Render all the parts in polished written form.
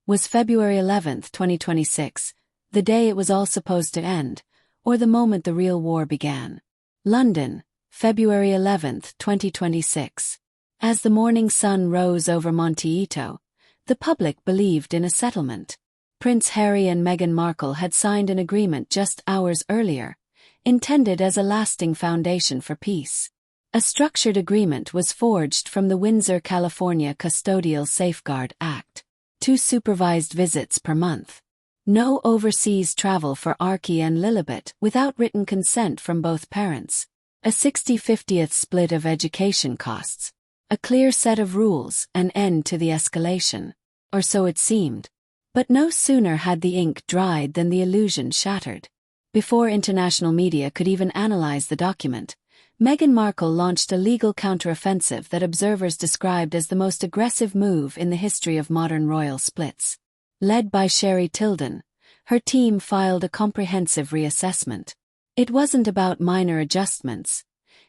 Was February 11, 2026, the day it was all supposed to end, or the moment the real war began? London, February 11, 2026. As the morning sun rose over Monte Ito, the public believed in a settlement. Prince Harry and Meghan Markle had signed an agreement just hours earlier, intended as a lasting foundation for peace. A structured agreement was forged from the Windsor, California Custodial Safeguard Act. 2 supervised visits per month. No overseas travel for Archie and Lilibet without written consent from both parents. A 60-50th split of education costs. A clear set of rules, an end to the escalation. Or so it seemed. But no sooner had the ink dried than the illusion shattered. Before international media could even analyze the document, Meghan Markle launched a legal counteroffensive that observers described as the most aggressive move in the history of modern royal splits. Led by Sherry Tilden, her team filed a comprehensive reassessment. It wasn't about minor adjustments.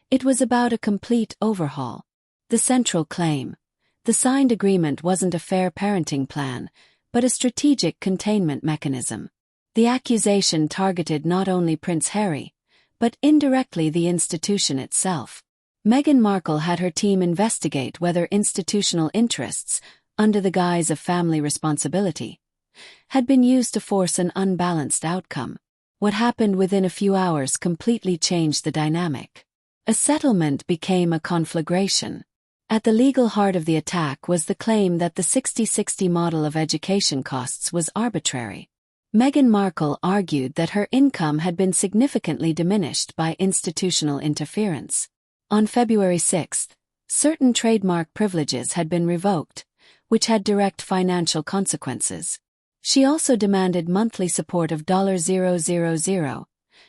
It was about a complete overhaul. The central claim: the signed agreement wasn't a fair parenting plan, but a strategic containment mechanism. The accusation targeted not only Prince Harry, but indirectly the institution itself. Meghan Markle had her team investigate whether institutional interests, under the guise of family responsibility, had been used to force an unbalanced outcome. What happened within a few hours completely changed the dynamic. A settlement became a conflagration. At the legal heart of the attack was the claim that the 60-60 model of education costs was arbitrary. Meghan Markle argued that her income had been significantly diminished by institutional interference. On February 6, certain trademark privileges had been revoked, which had direct financial consequences. She also demanded monthly support of $000,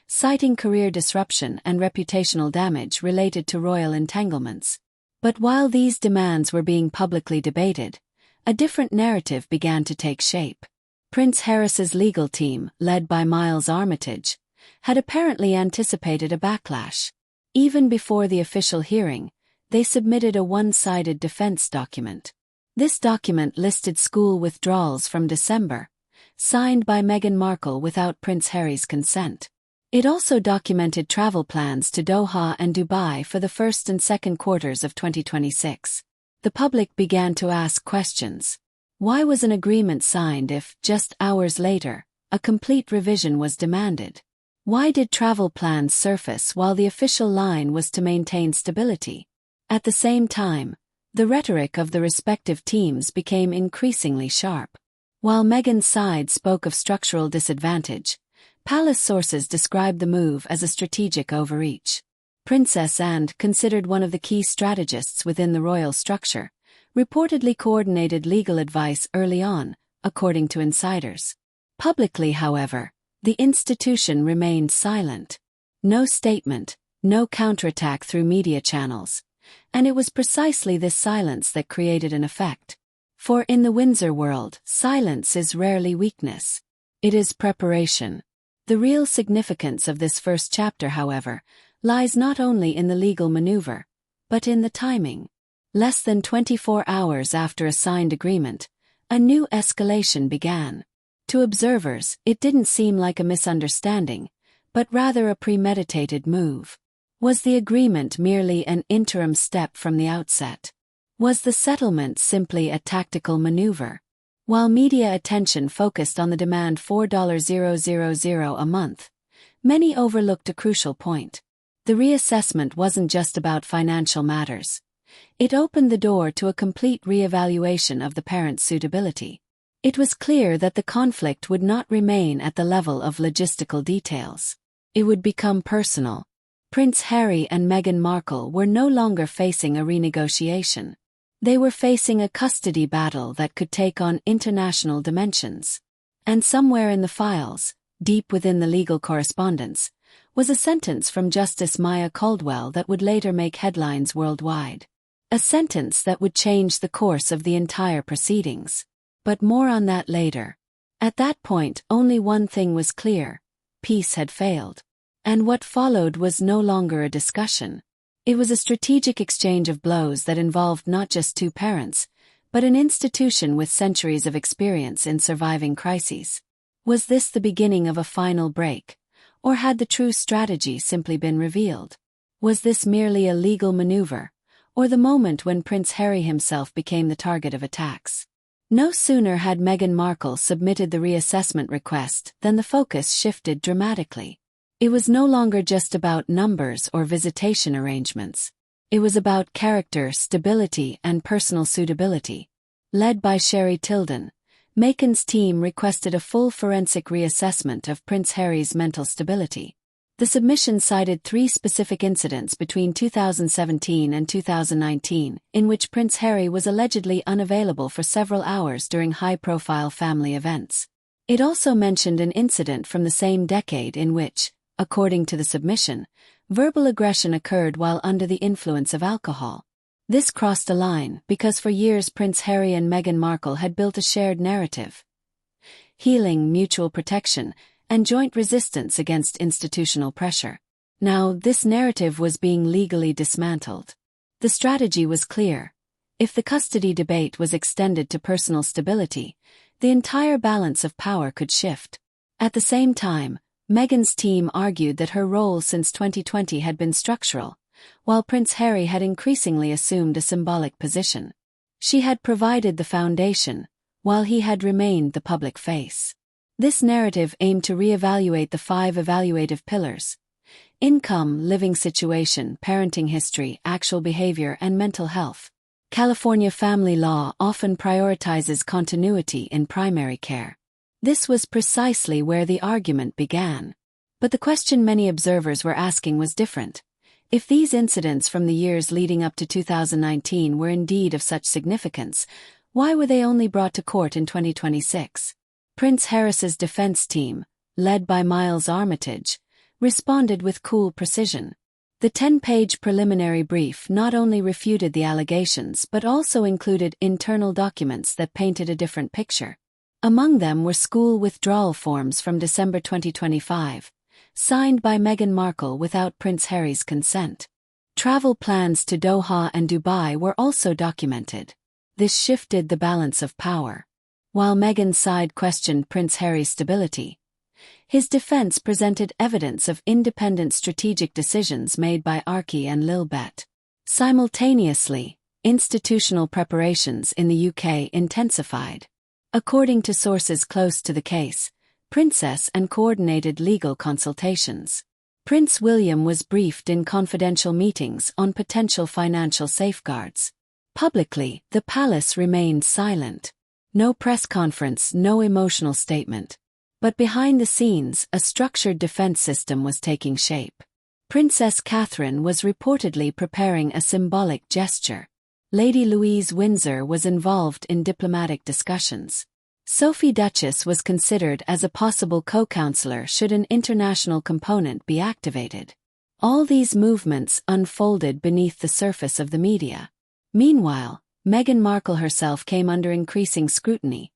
citing career disruption and reputational damage related to royal entanglements. But while these demands were being publicly debated, a different narrative began to take shape. Prince Harris's legal team, led by Miles Armitage, had apparently anticipated a backlash. Even before the official hearing, they submitted a one-sided defense document. This document listed school withdrawals from December, signed by Meghan Markle without Prince Harry's consent. It also documented travel plans to Doha and Dubai for the first and second quarters of 2026. The public began to ask questions. Why was an agreement signed if, just hours later, a complete revision was demanded? Why did travel plans surface while the official line was to maintain stability? At the same time, the rhetoric of the respective teams became increasingly sharp. While Meghan's side spoke of structural disadvantage, palace sources described the move as a strategic overreach. Princess Anne, considered one of the key strategists within the royal structure, reportedly coordinated legal advice early on, according to insiders. Publicly, however, the institution remained silent. No statement, no counterattack through media channels. And it was precisely this silence that created an effect. For in the Windsor world, silence is rarely weakness. It is preparation. The real significance of this first chapter, however, lies not only in the legal maneuver, but in the timing. Less than 24 hours after a signed agreement, a new escalation began. To observers, it didn't seem like a misunderstanding, but rather a premeditated move. Was the agreement merely an interim step from the outset? Was the settlement simply a tactical maneuver? While media attention focused on the demand $4,000 a month, many overlooked a crucial point. The reassessment wasn't just about financial matters. It opened the door to a complete re-evaluation of the parent's suitability. It was clear that the conflict would not remain at the level of logistical details. It would become personal. Prince Harry and Meghan Markle were no longer facing a renegotiation. They were facing a custody battle that could take on international dimensions. And somewhere in the files, deep within the legal correspondence, was a sentence from Justice Maya Caldwell that would later make headlines worldwide. A sentence that would change the course of the entire proceedings. But more on that later. At that point, only one thing was clear: peace had failed. And what followed was no longer a discussion. It was a strategic exchange of blows that involved not just two parents, but an institution with centuries of experience in surviving crises. Was this the beginning of a final break? Or had the true strategy simply been revealed? Was this merely a legal maneuver, or the moment when Prince Harry himself became the target of attacks? No sooner had Meghan Markle submitted the reassessment request than the focus shifted dramatically. It was no longer just about numbers or visitation arrangements. It was about character, stability, and personal suitability. Led by Sherry Tilden, Meghan's team requested a full forensic reassessment of Prince Harry's mental stability. The submission cited 3 specific incidents between 2017 and 2019, in which Prince Harry was allegedly unavailable for several hours during high-profile family events. It also mentioned an incident from the same decade in which, according to the submission, verbal aggression occurred while under the influence of alcohol. This crossed a line because for years Prince Harry and Meghan Markle had built a shared narrative: healing, mutual protection, and joint resistance against institutional pressure. Now, this narrative was being legally dismantled. The strategy was clear. If the custody debate was extended to personal stability, the entire balance of power could shift. At the same time, Meghan's team argued that her role since 2020 had been structural, while Prince Harry had increasingly assumed a symbolic position. She had provided the foundation, while he had remained the public face. This narrative aimed to re-evaluate the 5 evaluative pillars: income, living situation, parenting history, actual behavior, and mental health. California family law often prioritizes continuity in primary care. This was precisely where the argument began. But the question many observers were asking was different. If these incidents from the years leading up to 2019 were indeed of such significance, why were they only brought to court in 2026? Prince Harris's defense team, led by Miles Armitage, responded with cool precision. The 10-page preliminary brief not only refuted the allegations but also included internal documents that painted a different picture. Among them were school withdrawal forms from December 2025, signed by Meghan Markle without Prince Harry's consent. Travel plans to Doha and Dubai were also documented. This shifted the balance of power. While Meghan's side questioned Prince Harry's stability, his defense presented evidence of independent strategic decisions made by Archie and Lilbet. Simultaneously, institutional preparations in the UK intensified. According to sources close to the case, Princess and coordinated legal consultations. Prince William was briefed in confidential meetings on potential financial safeguards. Publicly, the palace remained silent. No press conference, no emotional statement. But behind the scenes, a structured defense system was taking shape. Princess Catherine was reportedly preparing a symbolic gesture. Lady Louise Windsor was involved in diplomatic discussions. Sophie Duchess was considered as a possible co-counselor should an international component be activated. All these movements unfolded beneath the surface of the media. Meanwhile, Meghan Markle herself came under increasing scrutiny,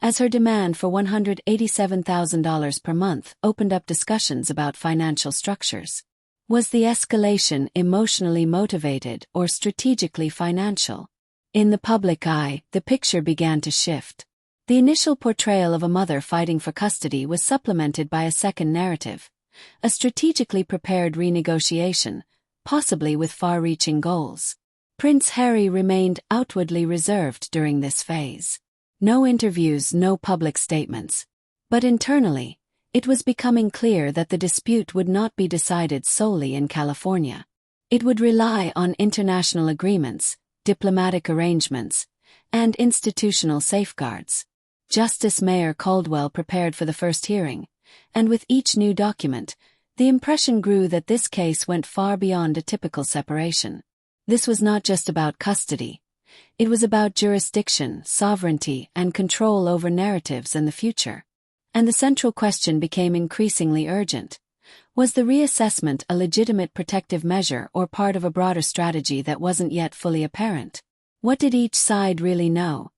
as her demand for $187,000 per month opened up discussions about financial structures. Was the escalation emotionally motivated or strategically financial? In the public eye, the picture began to shift. The initial portrayal of a mother fighting for custody was supplemented by a second narrative, a strategically prepared renegotiation, possibly with far-reaching goals. Prince Harry remained outwardly reserved during this phase. No interviews, no public statements. But internally, it was becoming clear that the dispute would not be decided solely in California. It would rely on international agreements, diplomatic arrangements, and institutional safeguards. Justice Mayor Caldwell prepared for the first hearing, and with each new document, the impression grew that this case went far beyond a typical separation. This was not just about custody. It was about jurisdiction, sovereignty, and control over narratives and the future. And the central question became increasingly urgent. Was the reassessment a legitimate protective measure or part of a broader strategy that wasn't yet fully apparent? What did each side really know?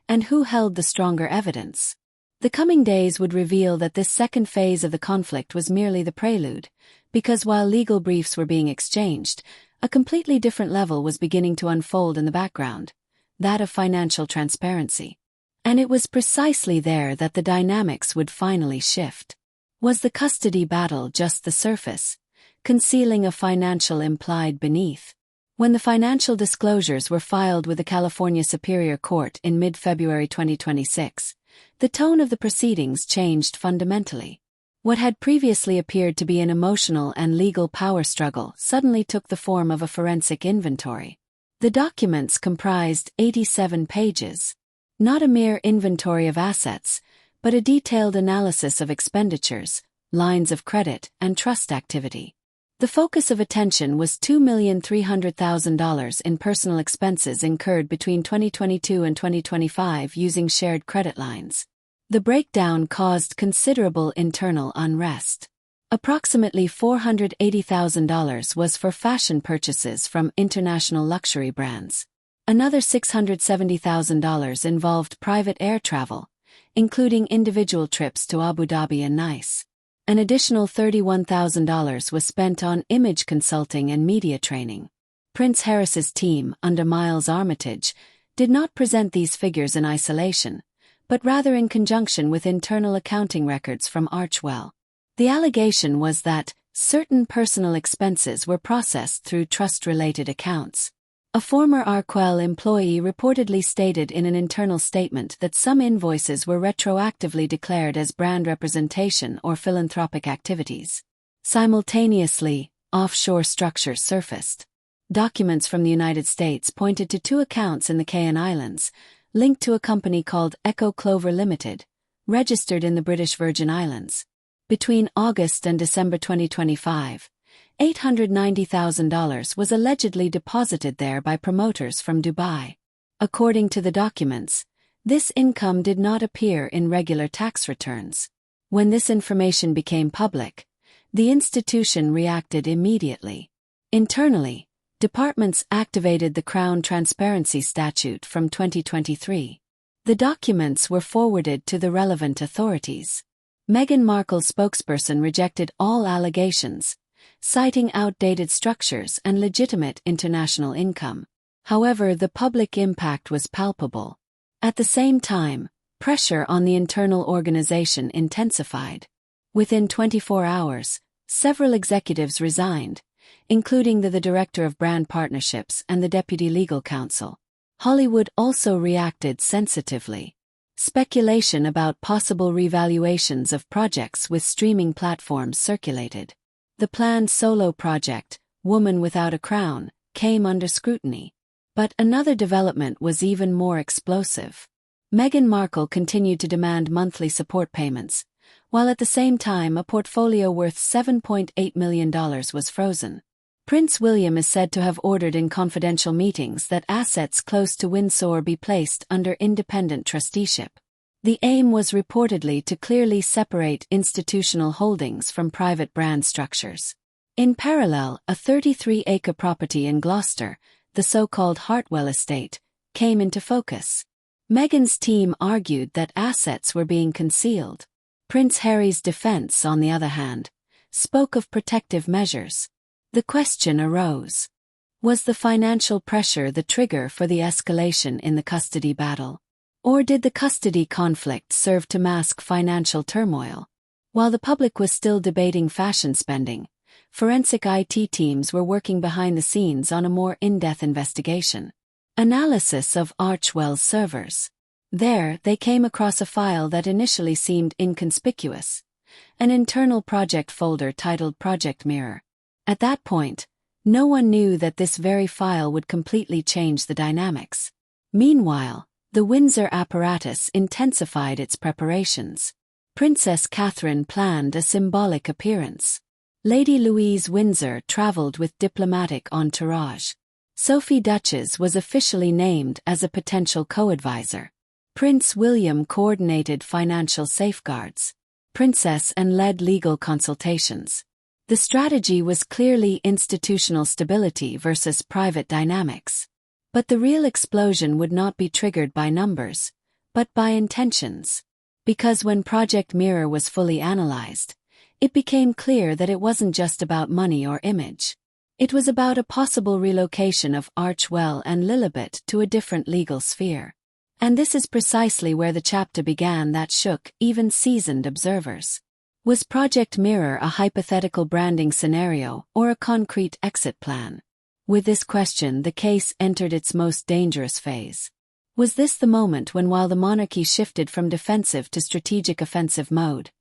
And who held the stronger evidence? The coming days would reveal that this second phase of the conflict was merely the prelude, because while legal briefs were being exchanged, a completely different level was beginning to unfold in the background: that of financial transparency. And it was precisely there that the dynamics would finally shift. Was the custody battle just the surface, concealing a financial implied beneath? When the financial disclosures were filed with the California Superior Court in mid-February 2026, the tone of the proceedings changed fundamentally. What had previously appeared to be an emotional and legal power struggle suddenly took the form of a forensic inventory. The documents comprised 87 pages. Not a mere inventory of assets, but a detailed analysis of expenditures, lines of credit, and trust activity. The focus of attention was $2,300,000 in personal expenses incurred between 2022 and 2025 using shared credit lines. The breakdown caused considerable internal unrest. Approximately $480,000 was for fashion purchases from international luxury brands. Another $670,000 involved private air travel, including individual trips to Abu Dhabi and Nice. An additional $31,000 was spent on image consulting and media training. Prince Harris's team, under Miles Armitage, did not present these figures in isolation, but rather in conjunction with internal accounting records from Archwell. The allegation was that certain personal expenses were processed through trust-related accounts. A former Archwell employee reportedly stated in an internal statement that some invoices were retroactively declared as brand representation or philanthropic activities. Simultaneously, offshore structures surfaced. Documents from the United States pointed to 2 accounts in the Cayman Islands, linked to a company called Echo Clover Limited, registered in the British Virgin Islands. Between August and December 2025, $890,000 was allegedly deposited there by promoters from Dubai. According to the documents, this income did not appear in regular tax returns. When this information became public, the institution reacted immediately. Internally, departments activated the Crown Transparency Statute from 2023. The documents were forwarded to the relevant authorities. Meghan Markle's spokesperson rejected all allegations, citing outdated structures and legitimate international income. However, the public impact was palpable. At the same time, pressure on the internal organization intensified. Within 24 hours, several executives resigned, including the director of brand partnerships and the deputy legal counsel. Hollywood also reacted sensitively. Speculation about possible revaluations of projects with streaming platforms circulated. The planned solo project, Woman Without a Crown, came under scrutiny. But another development was even more explosive. Meghan Markle continued to demand monthly support payments, while at the same time a portfolio worth $7.8 million was frozen. Prince William is said to have ordered in confidential meetings that assets close to Windsor be placed under independent trusteeship. The aim was reportedly to clearly separate institutional holdings from private brand structures. In parallel, a 33-acre property in Gloucester, the so-called Hartwell estate, came into focus. Meghan's team argued that assets were being concealed. Prince Harry's defense, on the other hand, spoke of protective measures. The question arose: was the financial pressure the trigger for the escalation in the custody battle? Or did the custody conflict serve to mask financial turmoil? While the public was still debating fashion spending, forensic IT teams were working behind the scenes on a more in-depth investigation. Analysis of Archwell's servers. There, they came across a file that initially seemed inconspicuous, an internal project folder titled Project Mirror. At that point, no one knew that this very file would completely change the dynamics. Meanwhile, the Windsor apparatus intensified its preparations. Princess Catherine planned a symbolic appearance. Lady Louise Windsor traveled with diplomatic entourage. Sophie Duchess was officially named as a potential co-advisor. Prince William coordinated financial safeguards. Princess Anne led legal consultations. The strategy was clearly institutional stability versus private dynamics. But the real explosion would not be triggered by numbers, but by intentions. Because when Project Mirror was fully analyzed, it became clear that it wasn't just about money or image. It was about a possible relocation of Archewell and Lilibet to a different legal sphere. And this is precisely where the chapter began that shook even seasoned observers. Was Project Mirror a hypothetical branding scenario or a concrete exit plan? With this question, the case entered its most dangerous phase. Was this the moment when, while the monarchy shifted from defensive to strategic offensive mode,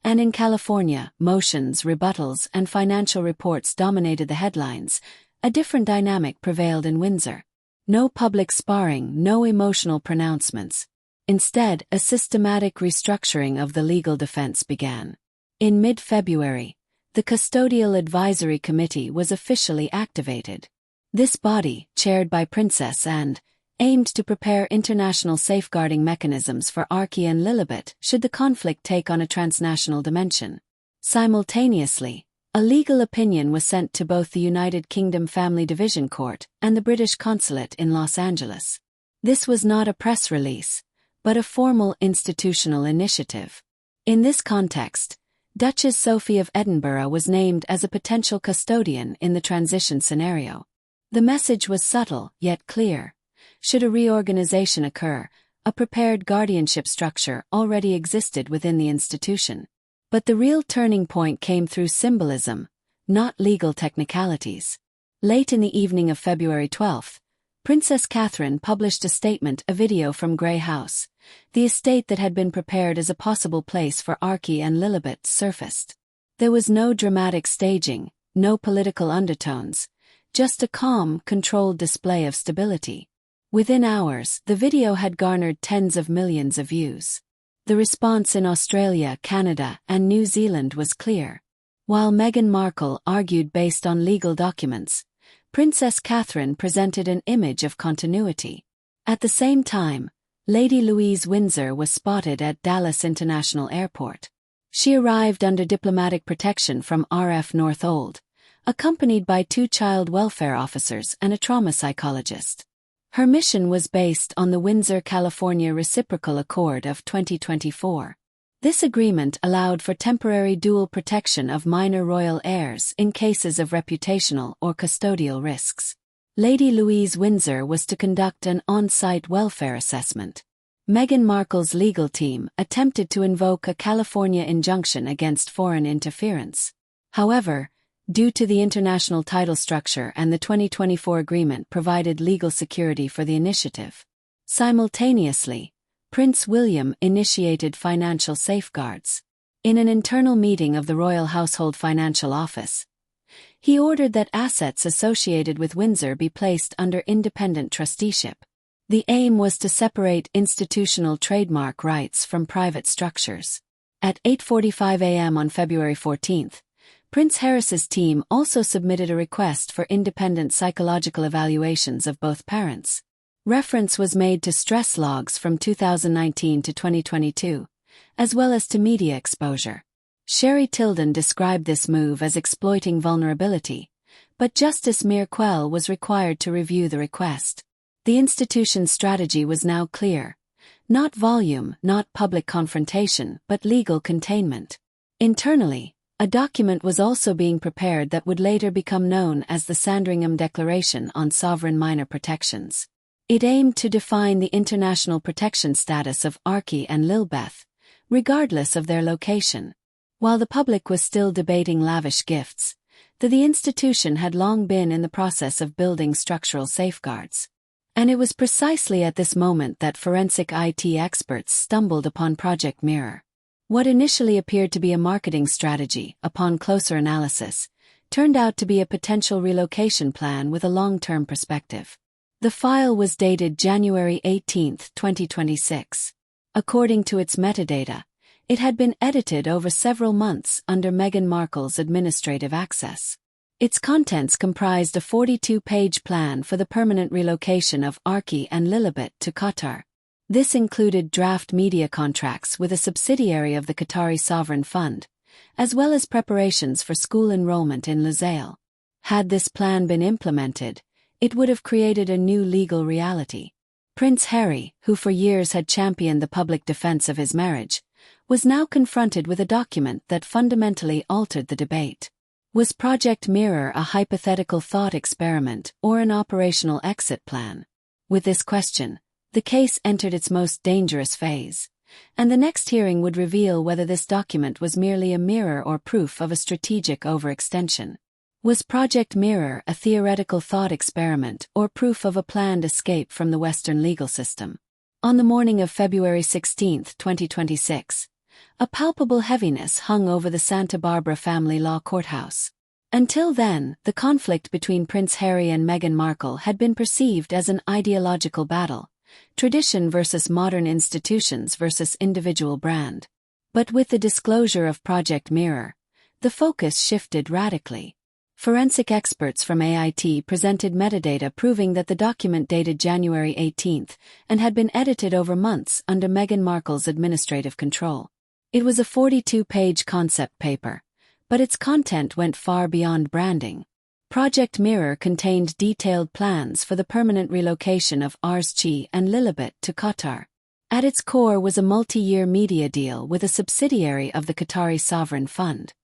and in California, motions, rebuttals, and financial reports dominated the headlines, a different dynamic prevailed in Windsor? No public sparring, no emotional pronouncements. Instead, a systematic restructuring of the legal defense began. In mid-February, the Custodial Advisory Committee was officially activated. This body, chaired by Princess and aimed to prepare international safeguarding mechanisms for Archie and Lilibet should the conflict take on a transnational dimension. Simultaneously, a legal opinion was sent to both the United Kingdom Family Division Court and the British Consulate in Los Angeles. This was not a press release, but a formal institutional initiative. In this context, Duchess Sophie of Edinburgh was named as a potential custodian in the transition scenario. The message was subtle, yet clear. Should a reorganization occur, a prepared guardianship structure already existed within the institution. But the real turning point came through symbolism, not legal technicalities. Late in the evening of February 12, Princess Catherine published a statement, a video from Grey House. The estate that had been prepared as a possible place for Archie and Lilibet surfaced. There was no dramatic staging, no political undertones, just a calm, controlled display of stability. Within hours, the video had garnered tens of millions of views. The response in Australia, Canada, and New Zealand was clear. While Meghan Markle argued based on legal documents, Princess Catherine presented an image of continuity. At the same time, Lady Louise Windsor was spotted at Dallas International Airport. She arrived under diplomatic protection from RF Northold, accompanied by 2 child welfare officers and a trauma psychologist. Her mission was based on the Windsor, California Reciprocal Accord of 2024. This agreement allowed for temporary dual protection of minor royal heirs in cases of reputational or custodial risks. Lady Louise Windsor was to conduct an on-site welfare assessment. Meghan Markle's legal team attempted to invoke a California injunction against foreign interference. However, due to the international title structure and the 2024 agreement provided legal security for the initiative. Simultaneously, Prince William initiated financial safeguards. In an internal meeting of the Royal Household Financial Office, he ordered that assets associated with Windsor be placed under independent trusteeship. The aim was to separate institutional trademark rights from private structures. At 8:45 a.m. on February 14, Prince Harris's team also submitted a request for independent psychological evaluations of both parents. Reference was made to stress logs from 2019 to 2022, as well as to media exposure. Sherry Tilden described this move as exploiting vulnerability, but Justice Mir Quell was required to review the request. The institution's strategy was now clear. Not volume, not public confrontation, but legal containment. Internally, a document was also being prepared that would later become known as the Sandringham Declaration on Sovereign Minor Protections. It aimed to define the international protection status of Archie and Lilibet, regardless of their location. While the public was still debating lavish gifts, the institution had long been in the process of building structural safeguards. And it was precisely at this moment that forensic IT experts stumbled upon Project Mirror. What initially appeared to be a marketing strategy, upon closer analysis, turned out to be a potential relocation plan with a long-term perspective. The file was dated January 18, 2026. According to its metadata, it had been edited over several months under Meghan Markle's administrative access. Its contents comprised a 42-page plan for the permanent relocation of Archie and Lilibet to Qatar. This included draft media contracts with a subsidiary of the Qatari Sovereign Fund, as well as preparations for school enrollment in Lusail. Had this plan been implemented, it would have created a new legal reality. Prince Harry, who for years had championed the public defense of his marriage, was now confronted with a document that fundamentally altered the debate. Was Project Mirror a hypothetical thought experiment or an operational exit plan? With this question, the case entered its most dangerous phase, and the next hearing would reveal whether this document was merely a mirror or proof of a strategic overextension. Was Project Mirror a theoretical thought experiment or proof of a planned escape from the Western legal system? On the morning of February 16, 2026, a palpable heaviness hung over the Santa Barbara family law courthouse. Until then, the conflict between Prince Harry and Meghan Markle had been perceived as an ideological battle, tradition versus modern institutions versus individual brand. But with the disclosure of Project Mirror, the focus shifted radically. Forensic experts from AIT presented metadata proving that the document dated January 18 and had been edited over months under Meghan Markle's administrative control. It was a 42-page concept paper, but its content went far beyond branding. Project Mirror contained detailed plans for the permanent relocation of Archie and Lilibet to Qatar. At its core was a multi-year media deal with a subsidiary of the Qatari Sovereign Fund.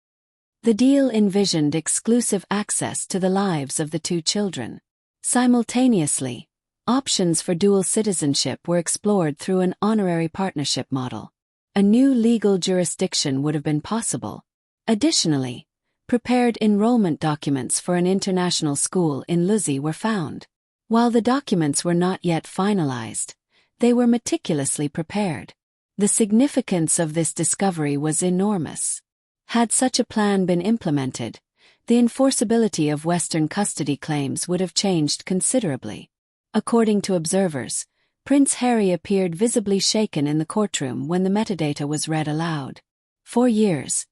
The deal envisioned exclusive access to the lives of the two children. Simultaneously, options for dual citizenship were explored through an honorary partnership model. A new legal jurisdiction would have been possible. Additionally, prepared enrollment documents for an international school in Luzi were found. While the documents were not yet finalized, they were meticulously prepared. The significance of this discovery was enormous. Had such a plan been implemented, the enforceability of Western custody claims would have changed considerably. According to observers, Prince Harry appeared visibly shaken in the courtroom when the metadata was read aloud. For years,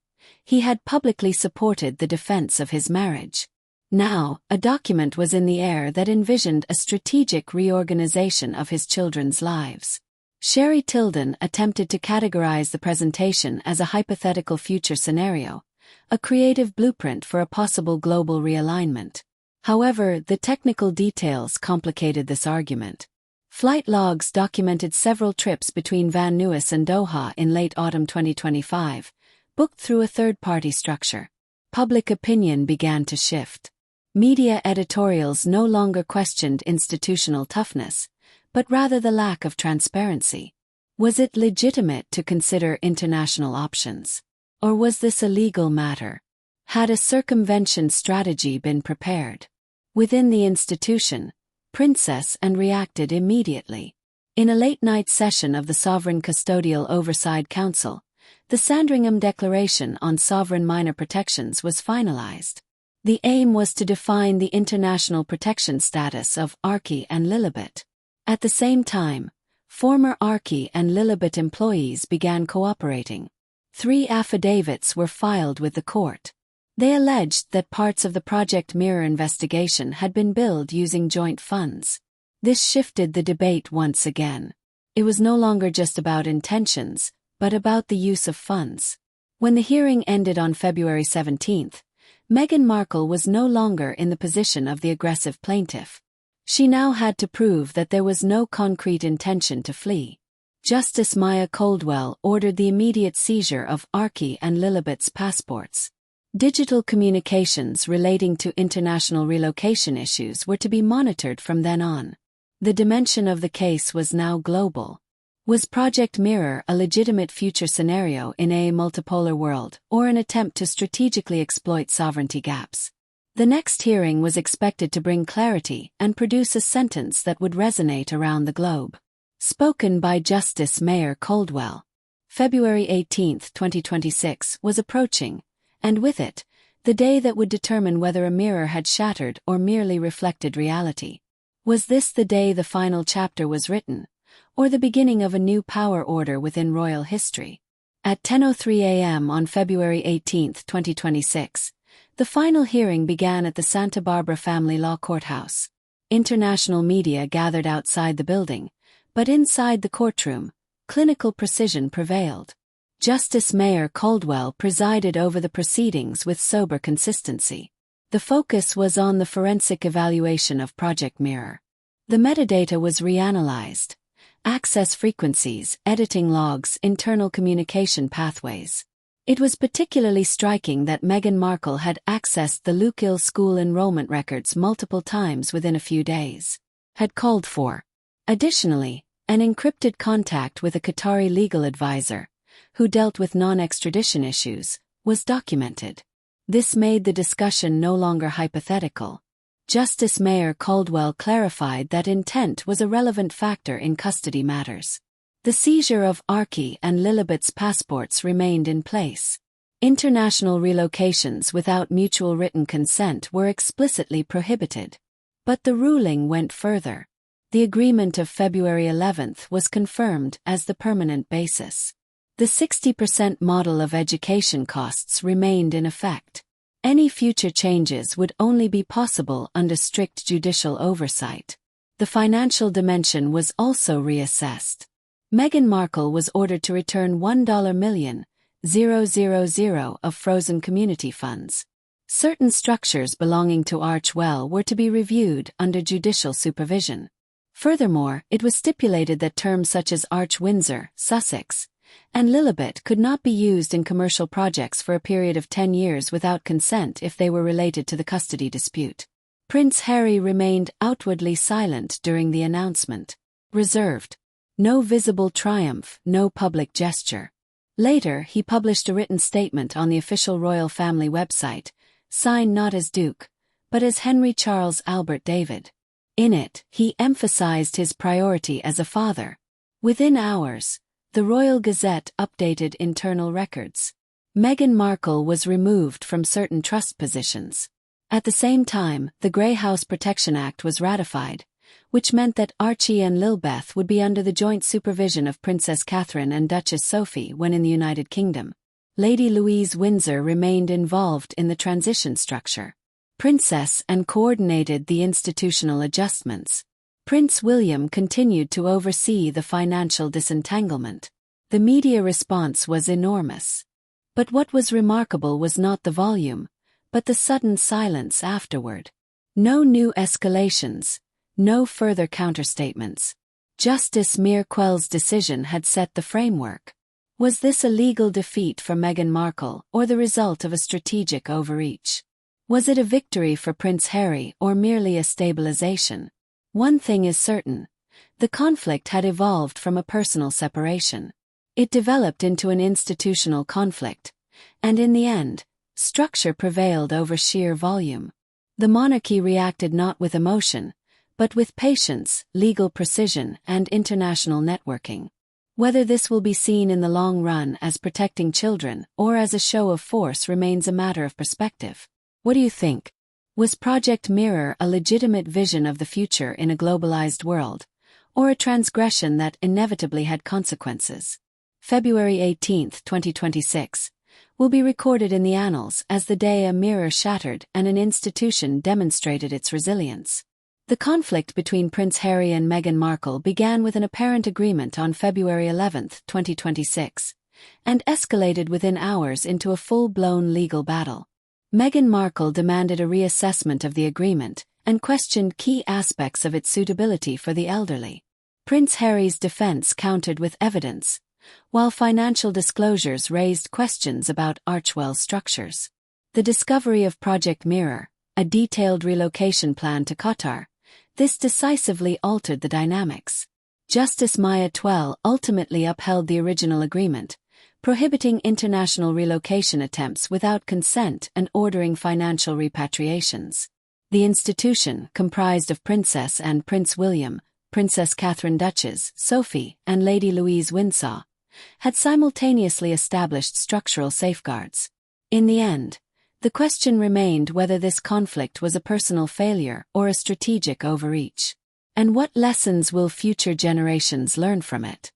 he had publicly supported the defense of his marriage. Now, a document was in the air that envisioned a strategic reorganization of his children's lives. Sherry Tilden attempted to categorize the presentation as a hypothetical future scenario, a creative blueprint for a possible global realignment. However, the technical details complicated this argument. Flight logs documented several trips between Van Nuys and Doha in late autumn 2025, booked through a third-party structure. Public opinion began to shift. Media editorials no longer questioned institutional toughness, but rather the lack of transparency. Was it legitimate to consider international options? Or was this a legal matter? Had a circumvention strategy been prepared? Within the institution, Princess Anne reacted immediately. In a late-night session of the Sovereign Custodial Oversight Council, the Sandringham Declaration on Sovereign Minor Protections was finalized. The aim was to define the international protection status of Archie and Lilibet. At the same time, former Archie and Lilibet employees began cooperating. 3 affidavits were filed with the court. They alleged that parts of the Project Mirror investigation had been billed using joint funds. This shifted the debate once again. It was no longer just about intentions, but about the use of funds. When the hearing ended on February 17, Meghan Markle was no longer in the position of the aggressive plaintiff. She now had to prove that there was no concrete intention to flee. Justice Maya Coldwell ordered the immediate seizure of Archie and Lilibet's passports. Digital communications relating to international relocation issues were to be monitored from then on. The dimension of the case was now global. Was Project Mirror a legitimate future scenario in a multipolar world, or an attempt to strategically exploit sovereignty gaps? The next hearing was expected to bring clarity and produce a sentence that would resonate around the globe. Spoken by Justice Maya Coldwell. February 18, 2026 was approaching, and with it, the day that would determine whether a mirror had shattered or merely reflected reality. Was this the day the final chapter was written, or the beginning of a new power order within royal history? At 10:03 a.m. on February 18, 2026, the final hearing began at the Santa Barbara Family Law Courthouse. International media gathered outside the building, but inside the courtroom, clinical precision prevailed. Justice Maya Coldwell presided over the proceedings with sober consistency. The focus was on the forensic evaluation of Project Mirror. The metadata was reanalyzed. Access frequencies, editing logs, internal communication pathways. It was particularly striking that Meghan Markle had accessed the Lukehill school enrollment records multiple times within a few days. Had called for. Additionally, an encrypted contact with a Qatari legal advisor, who dealt with non-extradition issues, was documented. This made the discussion no longer hypothetical. Justice Mayor Caldwell clarified that intent was a relevant factor in custody matters. The seizure of Archie and Lilibet's passports remained in place. International relocations without mutual written consent were explicitly prohibited. But the ruling went further. The agreement of February 11 was confirmed as the permanent basis. The 60% model of education costs remained in effect. Any future changes would only be possible under strict judicial oversight. The financial dimension was also reassessed. Meghan Markle was ordered to return $1 million of frozen community funds. Certain structures belonging to Archwell were to be reviewed under judicial supervision. Furthermore, it was stipulated that terms such as Arch Windsor, Sussex, and Lilibet could not be used in commercial projects for a period of 10 years without consent if they were related to the custody dispute. Prince Harry remained outwardly silent during the announcement. Reserved. No visible triumph, no public gesture. Later, he published a written statement on the official royal family website, signed not as Duke, but as Henry Charles Albert David. In it, he emphasized his priority as a father. Within hours, the Royal Gazette updated internal records. Meghan Markle was removed from certain trust positions. At the same time, the Grey House Protection Act was ratified, which meant that Archie and Lilibet would be under the joint supervision of Princess Catherine and Duchess Sophie when in the United Kingdom. Lady Louise Windsor remained involved in the transition structure. Princess and coordinated the institutional adjustments. Prince William continued to oversee the financial disentanglement. The media response was enormous. But what was remarkable was not the volume, but the sudden silence afterward. No new escalations, no further counterstatements. Justice Meerkwell's decision had set the framework. Was this a legal defeat for Meghan Markle or the result of a strategic overreach? Was it a victory for Prince Harry or merely a stabilization? One thing is certain. The conflict had evolved from a personal separation. It developed into an institutional conflict, and in the end, structure prevailed over sheer volume. The monarchy reacted not with emotion, but with patience, legal precision, and international networking. Whether this will be seen in the long run as protecting children or as a show of force remains a matter of perspective. What do you think? Was Project Mirror a legitimate vision of the future in a globalized world, or a transgression that inevitably had consequences? February 18, 2026, will be recorded in the annals as the day a mirror shattered and an institution demonstrated its resilience. The conflict between Prince Harry and Meghan Markle began with an apparent agreement on February 11, 2026, and escalated within hours into a full-blown legal battle. Meghan Markle demanded a reassessment of the agreement and questioned key aspects of its suitability for the elderly. Prince Harry's defense countered with evidence, while financial disclosures raised questions about Archwell's structures. The discovery of Project Mirror, a detailed relocation plan to Qatar, this decisively altered the dynamics. Justice Maya Twell ultimately upheld the original agreement, prohibiting international relocation attempts without consent and ordering financial repatriations. The institution, comprised of Princess and Prince William, Princess Catherine Duchess, Sophie, and Lady Louise Windsor, had simultaneously established structural safeguards. In the end, the question remained whether this conflict was a personal failure or a strategic overreach. And what lessons will future generations learn from it?